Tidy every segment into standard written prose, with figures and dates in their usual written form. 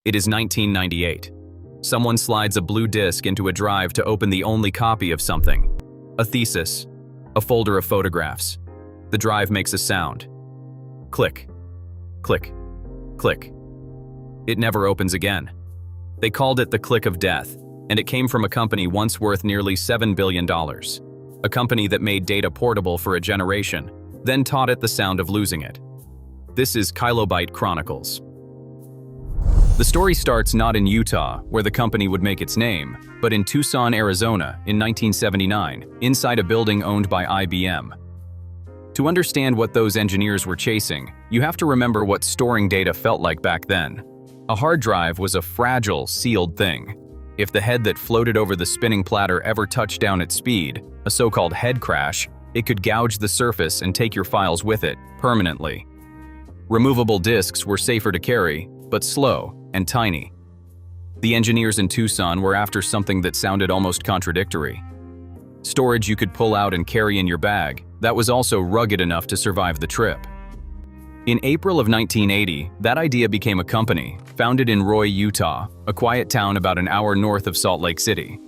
It is 1998. Someone slides a blue disk into a drive to open the only copy of something. A thesis, a folder of photographs. The drive makes a sound. Click, click, click. It never opens again. They called it the click of death, and it came from a company once worth nearly $7 billion. A company that made data portable for a generation, then taught it the sound of losing it. This is Kilobyte Chronicles. The story starts not in Utah, where the company would make its name, but in Tucson, Arizona, in 1979, inside a building owned by IBM. To understand what those engineers were chasing, you have to remember what storing data felt like back then. A hard drive was a fragile, sealed thing. If the head that floated over the spinning platter ever touched down at speed, a so-called head crash, it could gouge the surface and take your files with it, permanently. Removable disks were safer to carry, but slow and tiny. The engineers in Tucson were after something that sounded almost contradictory. Storage you could pull out and carry in your bag, that was also rugged enough to survive the trip. In April of 1980, that idea became a company, founded in Roy, Utah, a quiet town about an hour north of Salt Lake City.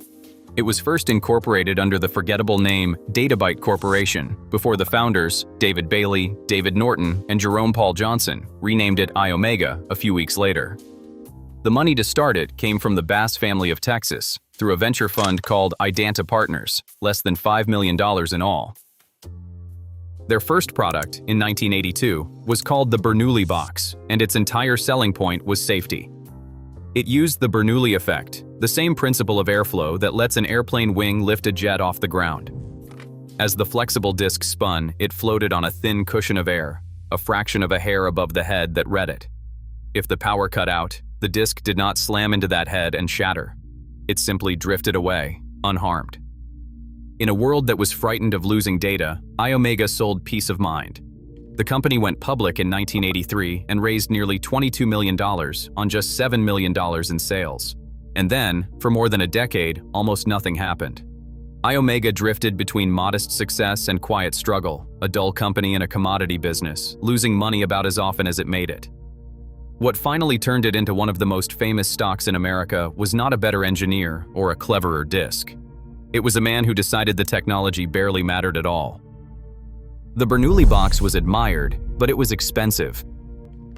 It was first incorporated under the forgettable name Databyte Corporation, before the founders, David Bailey, David Norton, and Jerome Paul Johnson, renamed it Iomega a few weeks later. The money to start it came from the Bass family of Texas, through a venture fund called Idanta Partners, less than $5 million in all. Their first product, in 1982, was called the Bernoulli Box, and its entire selling point was safety. It used the Bernoulli effect, the same principle of airflow that lets an airplane wing lift a jet off the ground. As the flexible disk spun, it floated on a thin cushion of air, a fraction of a hair above the head that read it. If the power cut out, the disk did not slam into that head and shatter. It simply drifted away, unharmed. In a world that was frightened of losing data, Iomega sold peace of mind. The company went public in 1983 and raised nearly $22 million on just $7 million in sales. And then, for more than a decade, almost nothing happened. Iomega drifted between modest success and quiet struggle, a dull company in a commodity business, losing money about as often as it made it. What finally turned it into one of the most famous stocks in America was not a better engineer or a cleverer disk. It was a man who decided the technology barely mattered at all. The Bernoulli box was admired, but it was expensive.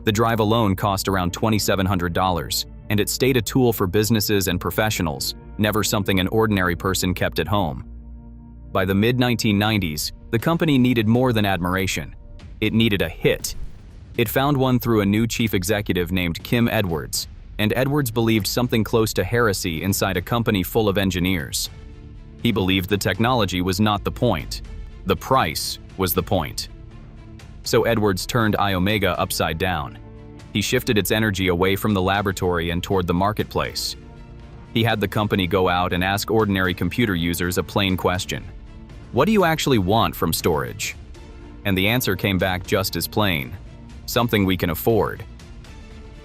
The drive alone cost around $2,700, and it stayed a tool for businesses and professionals, never something an ordinary person kept at home. By the mid-1990s, the company needed more than admiration. It needed a hit. It found one through a new chief executive named Kim Edwards, and Edwards believed something close to heresy inside a company full of engineers. He believed the technology was not the point. The price was the point. So Edwards turned Iomega upside down. He shifted its energy away from the laboratory and toward the marketplace. He had the company go out and ask ordinary computer users a plain question. What do you actually want from storage? And the answer came back just as plain. Something we can afford.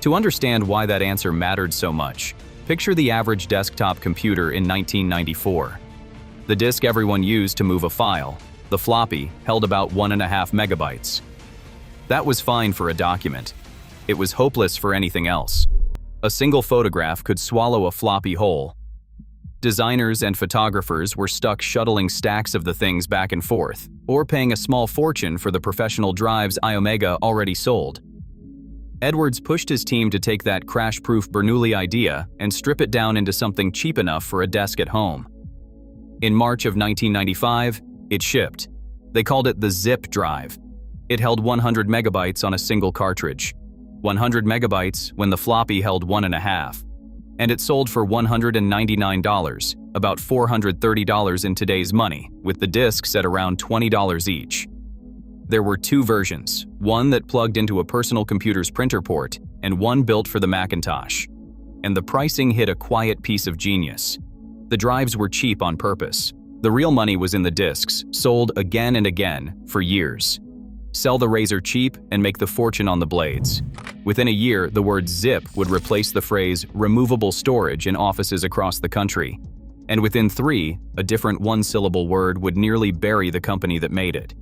To understand why that answer mattered so much, picture the average desktop computer in 1994. The disk everyone used to move a file, the floppy, held about 1.5 megabytes. That was fine for a document. It was hopeless for anything else. A single photograph could swallow a floppy whole. Designers and photographers were stuck shuttling stacks of the things back and forth, or paying a small fortune for the professional drives Iomega already sold. Edwards pushed his team to take that crash-proof Bernoulli idea and strip it down into something cheap enough for a desk at home. In March of 1995, it shipped. They called it the Zip drive. It held 100 megabytes on a single cartridge. 100 megabytes when the floppy held 1.5. And it sold for $199, about $430 in today's money, with the discs at around $20 each. There were two versions, one that plugged into a personal computer's printer port, and one built for the Macintosh. And the pricing hit a quiet piece of genius. The drives were cheap on purpose. The real money was in the discs, sold again and again, for years. Sell the razor cheap and make the fortune on the blades. Within a year, the word zip would replace the phrase removable storage in offices across the country. And within 3, a different one-syllable word would nearly bury the company that made it.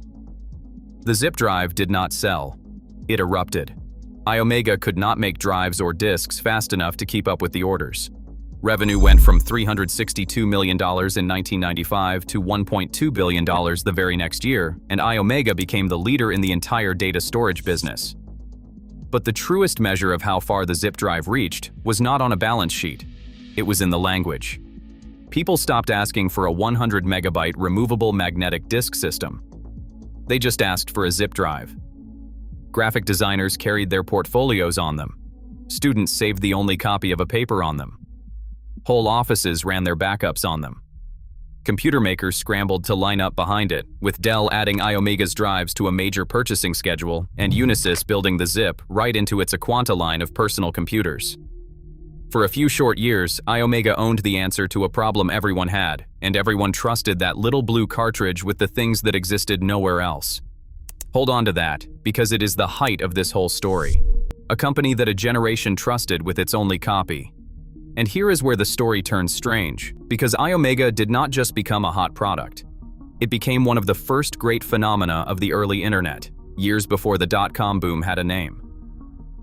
The zip drive did not sell. It erupted. Iomega could not make drives or disks fast enough to keep up with the orders. Revenue went from $362 million in 1995 to $1.2 billion the very next year, and Iomega became the leader in the entire data storage business. But the truest measure of how far the zip drive reached was not on a balance sheet. It was in the language. People stopped asking for a 100 megabyte removable magnetic disk system. They just asked for a zip drive. Graphic designers carried their portfolios on them. Students saved the only copy of a paper on them. Whole offices ran their backups on them. Computer makers scrambled to line up behind it, with Dell adding Iomega's drives to a major purchasing schedule and Unisys building the Zip right into its Aquanta line of personal computers. For a few short years, Iomega owned the answer to a problem everyone had, and everyone trusted that little blue cartridge with the things that existed nowhere else. Hold on to that, because it is the height of this whole story. A company that a generation trusted with its only copy. And here is where the story turns strange, because Iomega did not just become a hot product. It became one of the first great phenomena of the early internet, years before the dot-com boom had a name.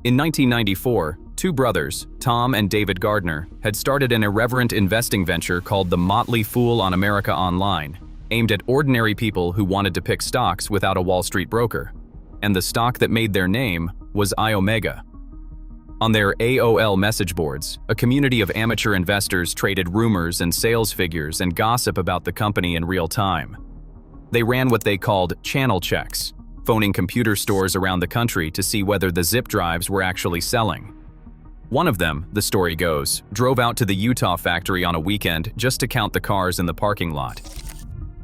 In 1994, two brothers, Tom and David Gardner, had started an irreverent investing venture called the Motley Fool on America Online, aimed at ordinary people who wanted to pick stocks without a Wall Street broker. And the stock that made their name was Iomega. On their AOL message boards, a community of amateur investors traded rumors and sales figures and gossip about the company in real time. They ran what they called channel checks, phoning computer stores around the country to see whether the zip drives were actually selling. One of them, the story goes, drove out to the Utah factory on a weekend just to count the cars in the parking lot.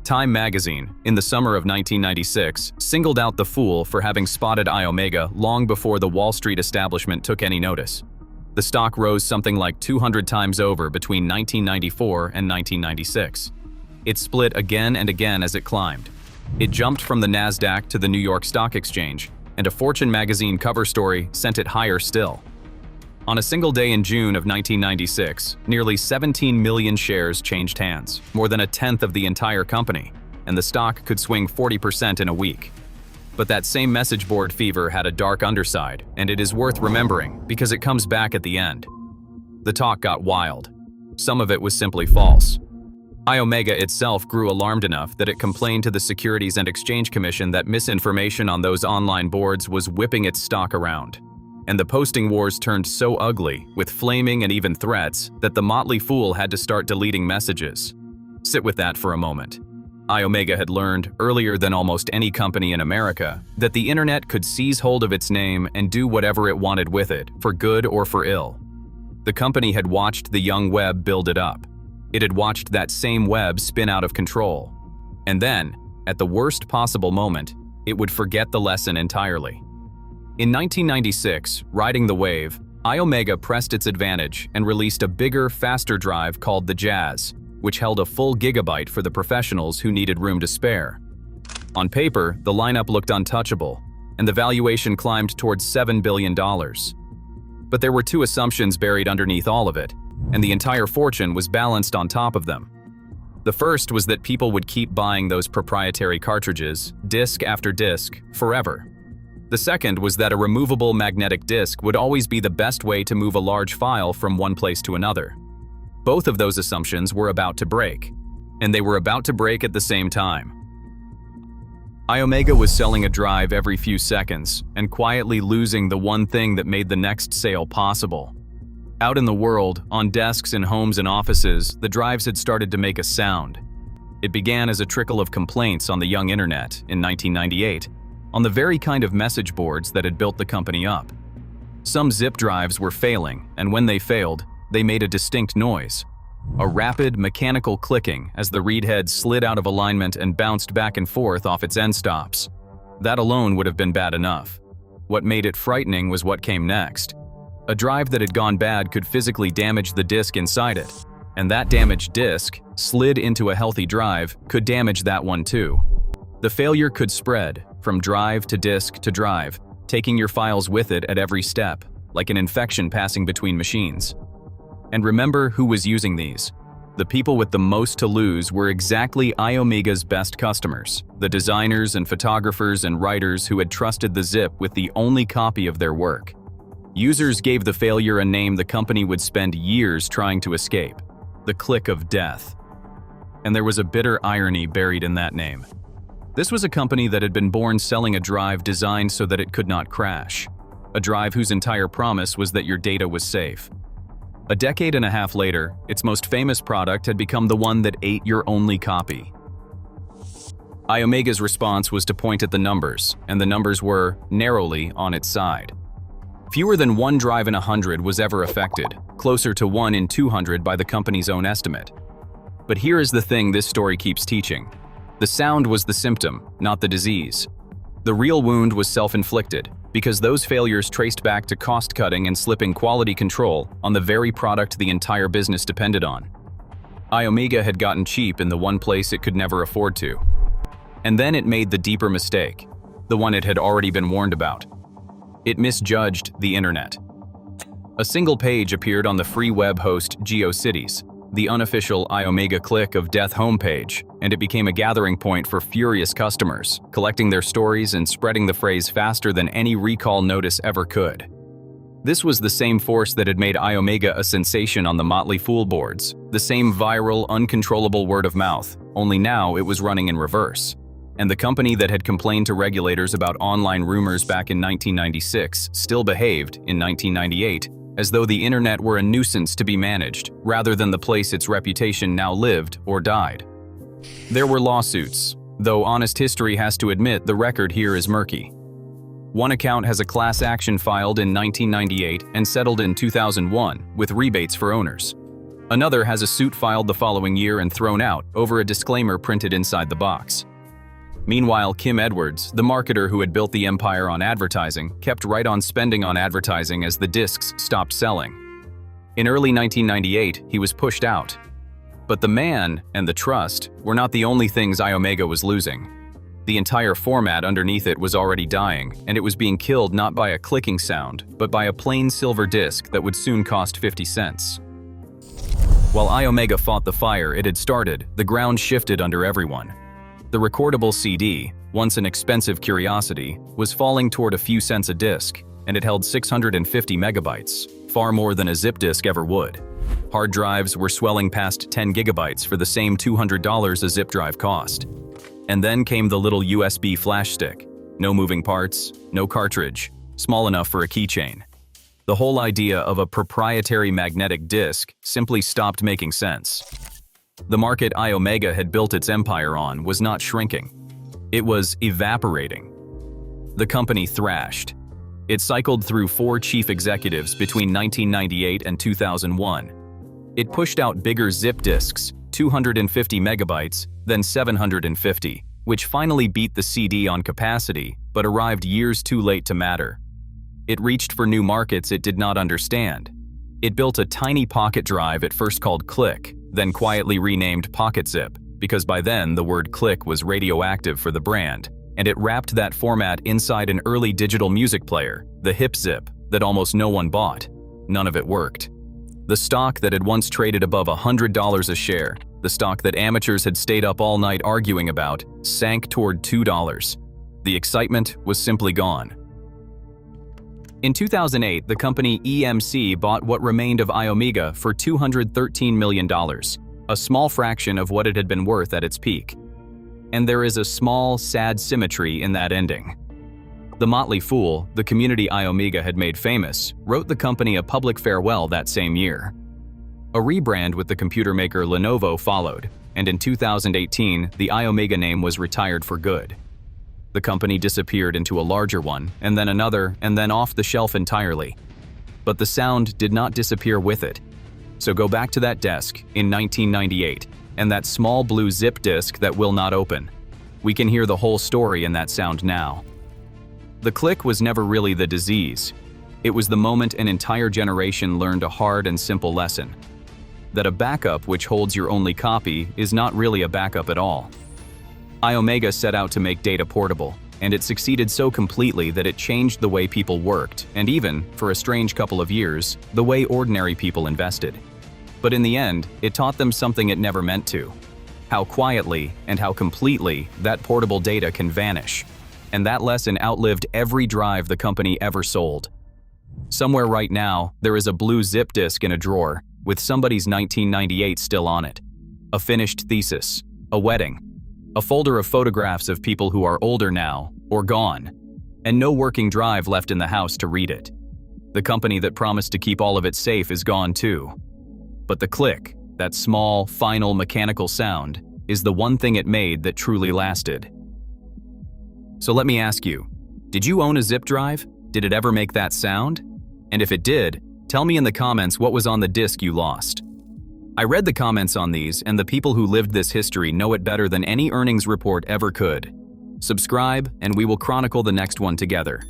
Time magazine, in the summer of 1996, singled out the fool for having spotted Iomega long before the Wall Street establishment took any notice. The stock rose something like 200 times over between 1994 and 1996. It split again and again as it climbed. It jumped from the NASDAQ to the New York Stock Exchange, and a Fortune magazine cover story sent it higher still. On a single day in June of 1996, nearly 17 million shares changed hands, more than a tenth of the entire company, and the stock could swing 40% in a week. But that same message board fever had a dark underside, and it is worth remembering because it comes back at the end. The talk got wild. Some of it was simply false. Iomega itself grew alarmed enough that it complained to the Securities and Exchange Commission that misinformation on those online boards was whipping its stock around. And the posting wars turned so ugly, with flaming and even threats, that the Motley Fool had to start deleting messages. Sit with that for a moment. Iomega had learned, earlier than almost any company in America, that the internet could seize hold of its name and do whatever it wanted with it, for good or for ill. The company had watched the young web build it up. It had watched that same web spin out of control. And then, at the worst possible moment, it would forget the lesson entirely. In 1996, riding the wave, Iomega pressed its advantage and released a bigger, faster drive called the Jazz, which held a full gigabyte for the professionals who needed room to spare. On paper, the lineup looked untouchable, and the valuation climbed towards $7 billion. But there were two assumptions buried underneath all of it, and the entire fortune was balanced on top of them. The first was that people would keep buying those proprietary cartridges, disc after disc, forever. The second was that a removable magnetic disc would always be the best way to move a large file from one place to another. Both of those assumptions were about to break, and they were about to break at the same time. Iomega was selling a drive every few seconds and quietly losing the one thing that made the next sale possible. Out in the world, on desks in homes and offices, the drives had started to make a sound. It began as a trickle of complaints on the young internet in 1998, on the very kind of message boards that had built the company up. Some zip drives were failing, and when they failed, they made a distinct noise. A rapid, mechanical clicking as the read head slid out of alignment and bounced back and forth off its end stops. That alone would have been bad enough. What made it frightening was what came next. A drive that had gone bad could physically damage the disk inside it, and that damaged disk, slid into a healthy drive, could damage that one too. The failure could spread, from drive to disk to drive, taking your files with it at every step, like an infection passing between machines. And remember who was using these. The people with the most to lose were exactly Iomega's best customers, the designers and photographers and writers who had trusted the Zip with the only copy of their work. Users gave the failure a name the company would spend years trying to escape: the click of death. And there was a bitter irony buried in that name. This was a company that had been born selling a drive designed so that it could not crash. A drive whose entire promise was that your data was safe. A decade and a half later, its most famous product had become the one that ate your only copy. Iomega's response was to point at the numbers, and the numbers were narrowly on its side. Fewer than 1 drive in 100 was ever affected, closer to 1 in 200 by the company's own estimate. But here is the thing this story keeps teaching. The sound was the symptom, not the disease. The real wound was self-inflicted, because those failures traced back to cost-cutting and slipping quality control on the very product the entire business depended on. Iomega had gotten cheap in the one place it could never afford to. And then it made the deeper mistake, the one it had already been warned about. It misjudged the internet. A single page appeared on the free web host GeoCities, the unofficial Iomega click of death homepage, and it became a gathering point for furious customers, collecting their stories and spreading the phrase faster than any recall notice ever could. This was the same force that had made Iomega a sensation on the Motley Fool boards, the same viral, uncontrollable word of mouth, only now it was running in reverse. And the company that had complained to regulators about online rumors back in 1996 still behaved, in 1998, as though the internet were a nuisance to be managed, rather than the place its reputation now lived or died. There were lawsuits, though honest history has to admit the record here is murky. One account has a class action filed in 1998 and settled in 2001, with rebates for owners. Another has a suit filed the following year and thrown out over a disclaimer printed inside the box. Meanwhile, Kim Edwards, the marketer who had built the empire on advertising, kept right on spending on advertising as the discs stopped selling. In early 1998, he was pushed out. But the man and the trust were not the only things Iomega was losing. The entire format underneath it was already dying, and it was being killed not by a clicking sound, but by a plain silver disc that would soon cost 50 cents. While Iomega fought the fire it had started, the ground shifted under everyone. The recordable CD, once an expensive curiosity, was falling toward a few cents a disc, and it held 650 megabytes, far more than a zip disk ever would. Hard drives were swelling past 10 gigabytes for the same $200 a zip drive cost. And then came the little USB flash stick. No moving parts, no cartridge, small enough for a keychain. The whole idea of a proprietary magnetic disk simply stopped making sense. The market Iomega had built its empire on was not shrinking. It was evaporating. The company thrashed. It cycled through 4 chief executives between 1998 and 2001. It pushed out bigger zip disks, 250 megabytes, then 750, which finally beat the CD on capacity, but arrived years too late to matter. It reached for new markets it did not understand. It built a tiny pocket drive it first called Click, then quietly renamed Pocket Zip, because by then the word click was radioactive for the brand, and it wrapped that format inside an early digital music player, the Hip Zip, that almost no one bought. None of it worked. The stock that had once traded above $100 a share, the stock that amateurs had stayed up all night arguing about, sank toward $2. The excitement was simply gone. In 2008, the company EMC bought what remained of Iomega for $213 million, a small fraction of what it had been worth at its peak. And there is a small, sad symmetry in that ending. The Motley Fool, the community Iomega had made famous, wrote the company a public farewell that same year. A rebrand with the computer maker Lenovo followed, and in 2018, the Iomega name was retired for good. The company disappeared into a larger one, and then another, and then off the shelf entirely. But the sound did not disappear with it. So go back to that desk in 1998, and that small blue zip disk that will not open. We can hear the whole story in that sound now. The click was never really the disease. It was the moment an entire generation learned a hard and simple lesson. That a backup which holds your only copy is not really a backup at all. Iomega set out to make data portable, and it succeeded so completely that it changed the way people worked, and even, for a strange couple of years, the way ordinary people invested. But in the end, it taught them something it never meant to. How quietly and how completely that portable data can vanish. And that lesson outlived every drive the company ever sold. Somewhere right now, there is a blue zip disk in a drawer with somebody's 1998 still on it. A finished thesis, a wedding, a folder of photographs of people who are older now or gone, and no working drive left in the house to read it. The company that promised to keep all of it safe is gone too. But the click, that small, final mechanical sound, is the one thing it made that truly lasted. So let me ask you, did you own a zip drive? Did it ever make that sound? And if it did, tell me in the comments what was on the disk you lost. I read the comments on these, and the people who lived this history know it better than any earnings report ever could. Subscribe, and we will chronicle the next one together.